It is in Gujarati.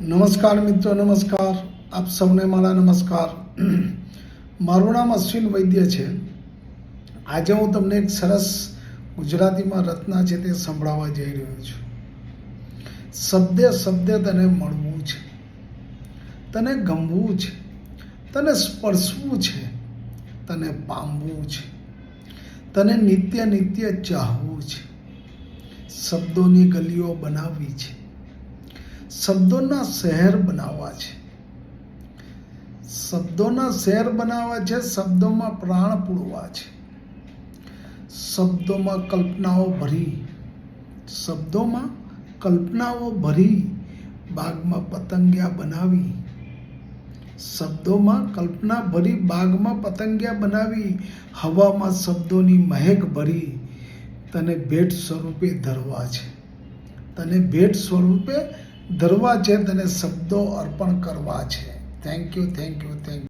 નમસ્કાર મિત્રો, નમસ્કાર. આપ સૌને મારા નમસ્કાર. મારું નામ અશ્વિન વૈદ્ય છે. આજે હું તમને એક સરસ ગુજરાતીમાં રચના છે તે સંભળાવવા જઈ રહ્યો છું. શબ્દે શબ્દે તને મળવું છે, તને ગમવું છે, તને સ્પર્શવું છે, તને પામવું છે, તને નિત્ય નિત્ય ચાહવું છે. શબ્દોની ગલીઓ બનાવવી છે, શબ્દોના શહેર બનાવવા છે, શબ્દોના શહેર બનાવવા છે, શબ્દોમાં પ્રાણ પૂરવા છે, શબ્દોમાં કલ્પનાઓ ભરી બાગમાં પતંગિયા બનાવી, શબ્દોમાં કલ્પના ભરી બાગમાં પતંગિયા બનાવી, હવામાં શબ્દોની મહેક ભરી તને ભેટ સ્વરૂપે ધરવા છે, તને ભેટ સ્વરૂપે ધરવા છે, તને શબ્દો અર્પણ કરવા છે. Thank you.